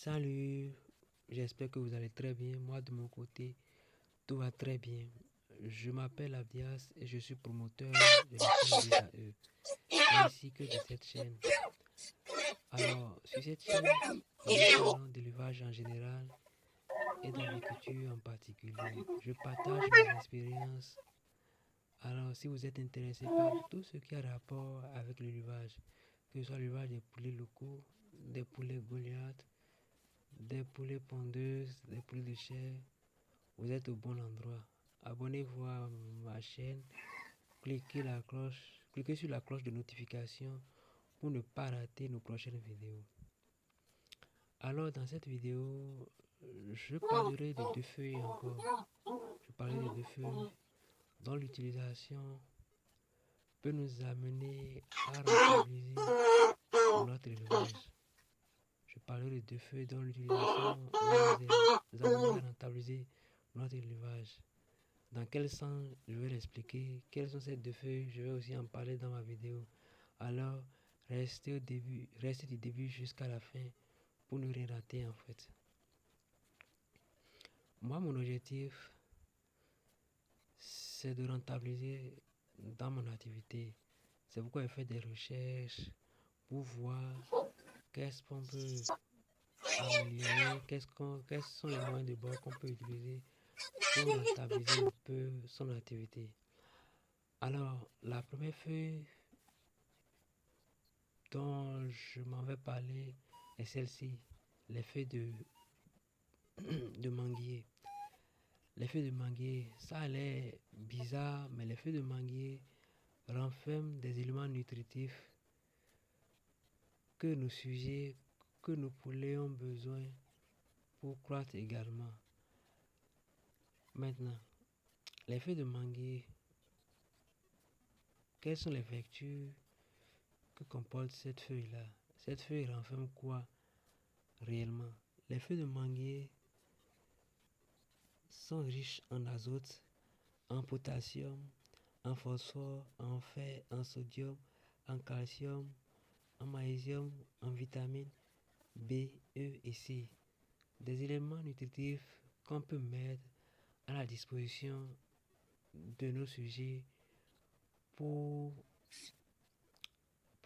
Salut, j'espère que vous allez très bien. Moi, de mon côté, tout va très bien. Je m'appelle Abdias et je suis promoteur de la chaîne DAE ainsi que de cette chaîne. Alors, sur cette chaîne, nous parlons d'élevage en général et d'agriculture en particulier. Je partage mes expériences. Alors, si vous êtes intéressé par tout ce qui a rapport avec l'élevage, que ce soit l'élevage des poulets locaux, des poulets Goliath, des poulets pondeuses, des poulets de chair, vous êtes au bon endroit. Abonnez-vous à ma chaîne, cliquez sur la cloche de notification pour ne pas rater nos prochaines vidéos. Alors dans cette vidéo, je parlerai de deux feuilles encore. Je parlerai de deux feuilles dont l'utilisation peut nous amener à rentabiliser notre élevage. Je parlerai de deux feuilles dont l'utilisation va nous amener à rentabiliser notre élevage. Dans quel sens je vais l'expliquer, quelles sont ces deux feuilles, je vais aussi en parler dans ma vidéo. Alors, restez du début jusqu'à la fin pour ne rien rater en fait. Moi, mon objectif, c'est de rentabiliser dans mon activité. C'est pourquoi je fais des recherches pour voir qu'est-ce qu'on peut améliorer, quels sont les moyens de bord qu'on peut utiliser pour rentabiliser un peu son activité. Alors, la première feuille dont je m'en vais parler est celle-ci, les feuilles de manguier. Les feuilles de manguier, ça a l'air bizarre, mais les feuilles de manguier renferment des éléments nutritifs que nos sujets, que nos poulets ont besoin pour croître également. Maintenant, les feuilles de manguier, quelles sont les vertus que comporte cette feuille-là? Cette feuille renferme quoi réellement? Les feuilles de manguier sont riches en azote, en potassium, en phosphore, en fer, en sodium, en calcium, en magnésium, en vitamines B, E et C. Des éléments nutritifs qu'on peut mettre à la disposition de nos sujets pour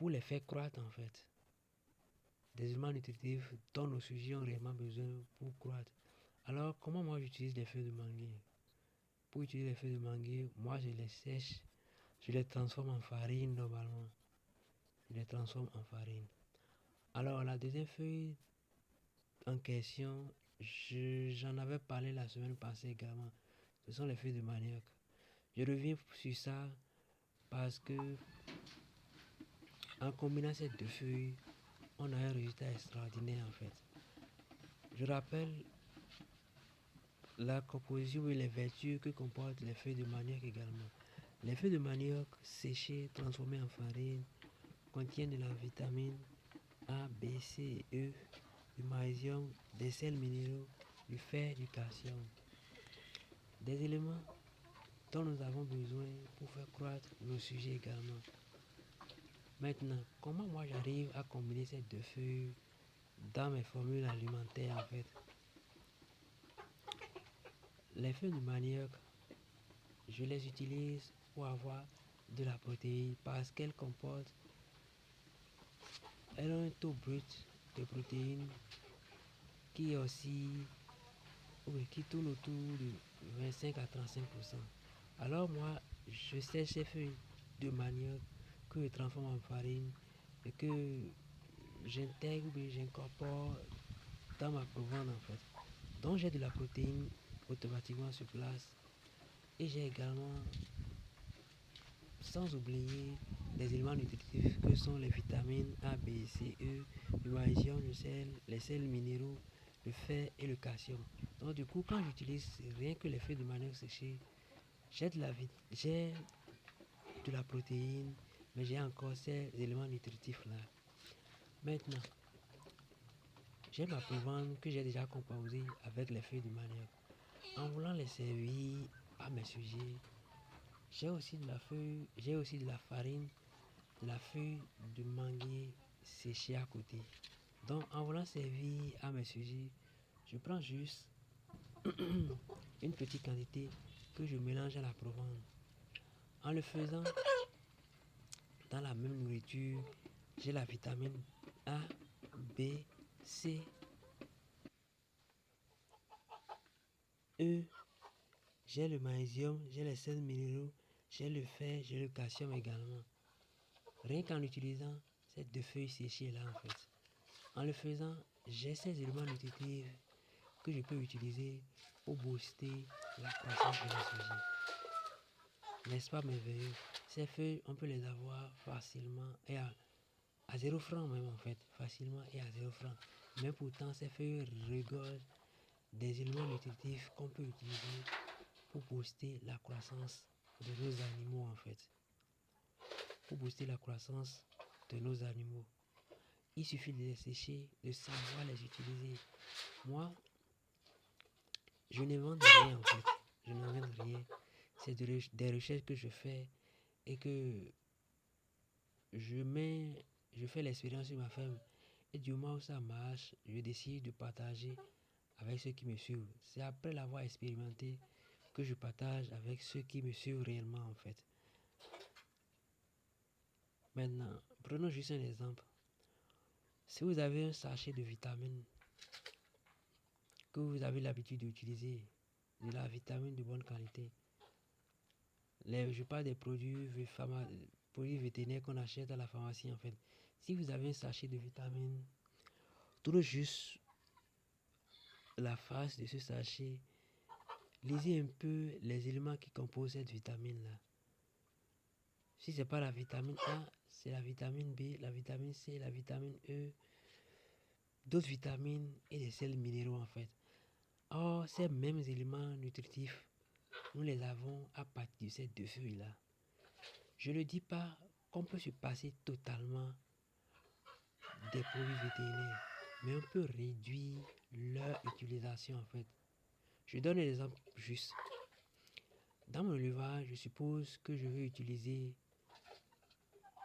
les faire croître en fait. Des éléments nutritifs dont nos sujets ont réellement besoin pour croître. Alors, comment moi j'utilise les feuilles de manguier? Pour utiliser les feuilles de manguier, moi je les sèche, je les transforme en farine normalement. Je les transforme en farine. Alors, la deuxième feuille en question, j'en avais parlé la semaine passée également. Ce sont les feuilles de manioc. Je reviens sur ça parce que en combinant ces deux feuilles, on a un résultat extraordinaire en fait. Je rappelle la composition et les vertus que comportent les feuilles de manioc également. Les feuilles de manioc séchées, transformées en farine, contiennent de la vitamine A, B, C et E, du magnésium, des sels minéraux, du fer, du calcium. Des éléments dont nous avons besoin pour faire croître nos sujets également. Maintenant, comment moi j'arrive à combiner ces deux feuilles dans mes formules alimentaires en fait? Les feuilles de manioc, je les utilise pour avoir de la protéine parce qu'elles comportent, elles ont un taux brut de protéines qui est aussi, qui tourne autour de 25 à 35%. Alors moi, je sèche ces feuilles de manioc que je transforme en farine et que j'intègre ou j'incorpore dans ma provende en fait. Donc j'ai de la protéine automatiquement sur place et j'ai également, sans oublier, des éléments nutritifs que sont les vitamines A, B, C, E, le magnésium, le sel, les sels minéraux, le fer et le calcium. Donc du coup, quand j'utilise rien que les feuilles de manioc séchées, j'ai de la protéine, mais j'ai encore ces éléments nutritifs là. Maintenant, j'ai ma provende que j'ai déjà composée avec les feuilles de manioc. En voulant les servir à mes sujets, j'ai aussi de la farine, de la feuille de manguier séchée à côté. Donc, en voulant servir à mes sujets, je prends juste une petite quantité que je mélange à la provence. En le faisant dans la même nourriture, j'ai la vitamine A, B, C, E, j'ai le magnésium, j'ai les sels minéraux, j'ai le fer, j'ai le calcium également. Rien qu'en utilisant ces 2 feuilles séchées là en fait. En le faisant, j'ai ces éléments nutritifs que je peux utiliser pour booster la croissance de mes sujets. N'est-ce pas merveilleux? Ces feuilles, on peut les avoir facilement et à 0 francs même en fait. Facilement et à 0 francs. Mais pourtant, ces feuilles regorgent des éléments nutritifs qu'on peut utiliser pour booster la croissance de nos animaux en fait. Pour booster la croissance de nos animaux. Il suffit de les sécher, de savoir les utiliser. Moi, je n'invente rien en fait. Je n'invente rien. C'est des recherches que je fais et que je fais l'expérience sur ma femme. Et du moment où ça marche, je décide de partager avec ceux qui me suivent. C'est après l'avoir expérimenté que je partage avec ceux qui me suivent réellement en fait. Maintenant, prenons juste un exemple. Si vous avez un sachet de vitamines que vous avez l'habitude d'utiliser, de la vitamine de bonne qualité, je parle des produits vétérinaires qu'on achète à la pharmacie en fait. Si vous avez un sachet de vitamines, tournez juste la face de ce sachet, lisez un peu les éléments qui composent cette vitamine là. Si c'est pas la vitamine A, c'est la vitamine B, la vitamine C, la vitamine E, d'autres vitamines et des sels minéraux en fait. Or, ces mêmes éléments nutritifs, nous les avons à partir de ces 2 feuilles là. Je ne dis pas qu'on peut se passer totalement des produits vétérinaires, mais on peut réduire leur utilisation en fait. Je donne un exemple juste. Dans mon élevage, je suppose que je vais utiliser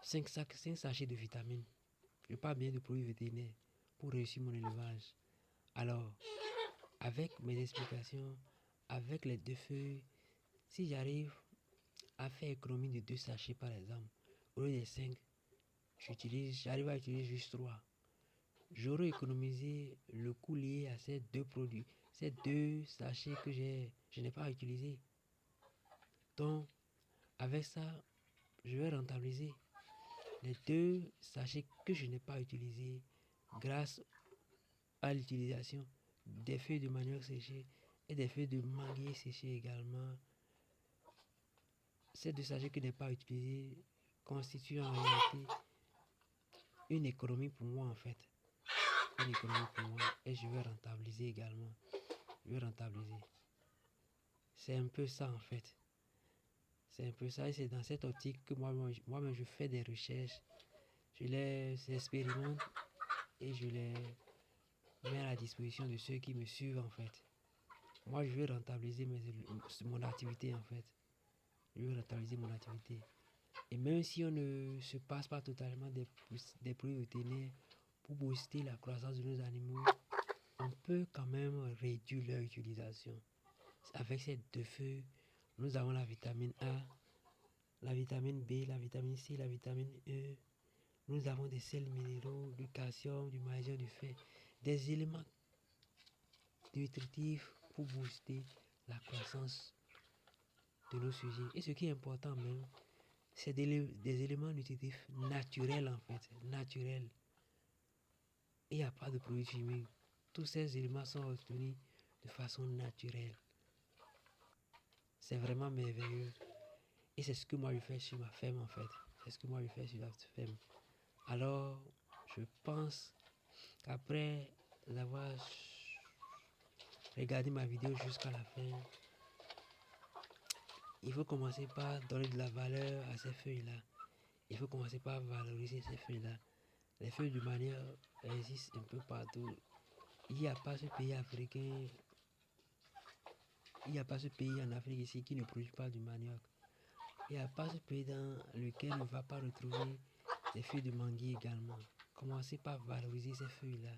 5 sachets de vitamines. Je parle bien de produits vétérinaires pour réussir mon élevage. Alors, avec mes explications, avec les 2 feuilles, si j'arrive à faire économie de 2 sachets par exemple, au lieu des 5, j'arrive à utiliser juste 3. J'aurais économisé le coût lié à ces 2 produits, ces 2 sachets que je n'ai pas utilisés. Donc, avec ça, je vais rentabiliser les 2 sachets que je n'ai pas utilisés grâce à l'utilisation des feuilles de manioc séchées et des feuilles de manguier séchées également. Ces 2 sachets que je n'ai pas utilisés constituent en réalité une économie pour moi en fait. Une économie pour moi et je vais rentabiliser également. Je vais rentabiliser. C'est un peu ça en fait. C'est un peu ça et c'est dans cette optique que moi-même je fais des recherches. Je les expérimente et je les mets à la disposition de ceux qui me suivent en fait. Moi je veux rentabiliser mon activité en fait. Je veux rentabiliser mon activité. Et même si on ne se passe pas totalement des produits vétérinaires pour booster la croissance de nos animaux, on peut quand même réduire leur utilisation. Avec ces 2 feuilles, nous avons la vitamine A, la vitamine B, la vitamine C, la vitamine E. Nous avons des sels minéraux, du calcium, du magnésium, du fer, des éléments nutritifs pour booster la croissance de nos sujets. Et ce qui est important même, c'est des éléments nutritifs naturels en fait, naturels. Il n'y a pas de produits chimiques. Tous ces éléments sont obtenus de façon naturelle. C'est vraiment merveilleux. Et c'est ce que moi je fais sur ma ferme en fait. C'est ce que moi je fais sur la ferme. Alors, je pense qu'après avoir regardé ma vidéo jusqu'à la fin, il faut commencer par donner de la valeur à ces feuilles-là. Il faut commencer par valoriser ces feuilles-là. Les feuilles de manioc existent un peu partout. Il n'y a pas ce pays africain, il n'y a pas ce pays en Afrique ici qui ne produit pas du manioc. Il n'y a pas ce pays dans lequel on ne va pas retrouver des feuilles de manguier également. commencez par valoriser ces feuilles-là.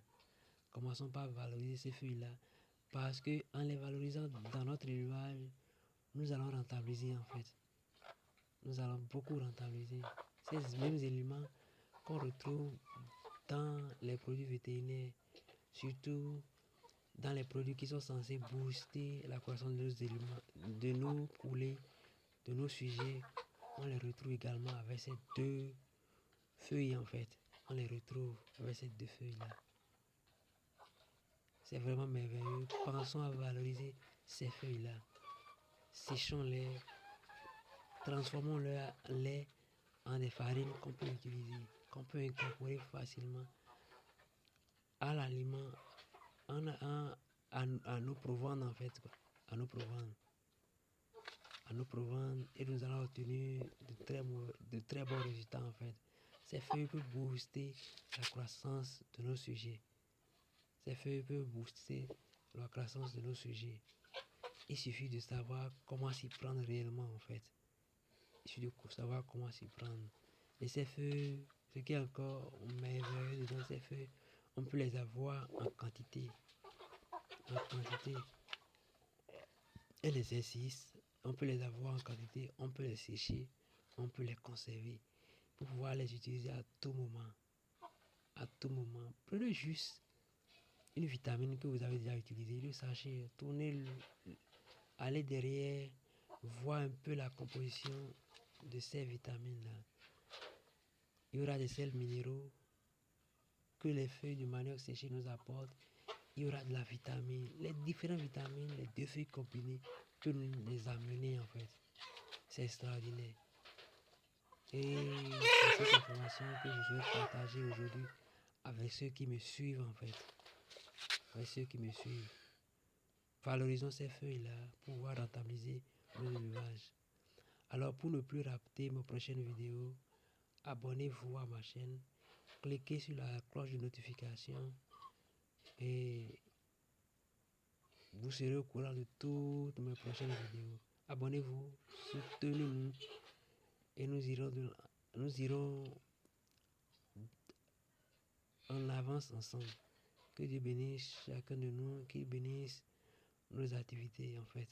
Commençons par valoriser ces feuilles-là. Parce que en les valorisant dans notre élevage, nous allons rentabiliser en fait. Nous allons beaucoup rentabiliser. Ces mêmes éléments qu'on retrouve dans les produits vétérinaires, surtout dans les produits qui sont censés booster la croissance de nos éléments, de nos poulets, de nos sujets, on les retrouve également avec ces deux feuilles en fait. On les retrouve avec ces deux feuilles-là. C'est vraiment merveilleux. Pensons à valoriser ces feuilles-là. Séchons-les, transformons-les en des farines qu'on peut utiliser, qu'on peut incorporer facilement à l'aliment, à nos provanes en fait, quoi. À nos provanes. Et nous allons obtenir de très bons résultats en fait. Ces feuilles peuvent booster la croissance de nos sujets. Ces feuilles peuvent booster la croissance de nos sujets. Il suffit de savoir comment s'y prendre réellement en fait. Il suffit de savoir comment s'y prendre. Et ces feuilles, ce qui est encore merveilleux dans ces feuilles, on peut les avoir en quantité. En quantité. Et les exercices, on peut les avoir en quantité, on peut les sécher, on peut les conserver pour pouvoir les utiliser à tout moment. À tout moment. Prenez juste une vitamine que vous avez déjà utilisée, le sachet, tournez-le, allez derrière, voir un peu la composition de ces vitamines-là. Il y aura des sels minéraux que les feuilles de manioc séché nous apportent. Il y aura de la vitamine, les différentes vitamines, les deux feuilles combinées que nous les amener en fait. C'est extraordinaire. Et c'est cette information que je souhaite partager aujourd'hui avec ceux qui me suivent en fait. Avec ceux qui me suivent. Valorisons ces feuilles-là pour pouvoir rentabiliser nos élevages. Alors pour ne plus rater mes prochaines vidéos, abonnez-vous à ma chaîne, cliquez sur la cloche de notification et vous serez au courant de toutes mes prochaines vidéos. Abonnez-vous, soutenez-nous et nous irons en avance ensemble. Que Dieu bénisse chacun de nous, qu'il bénisse nos activités en fait.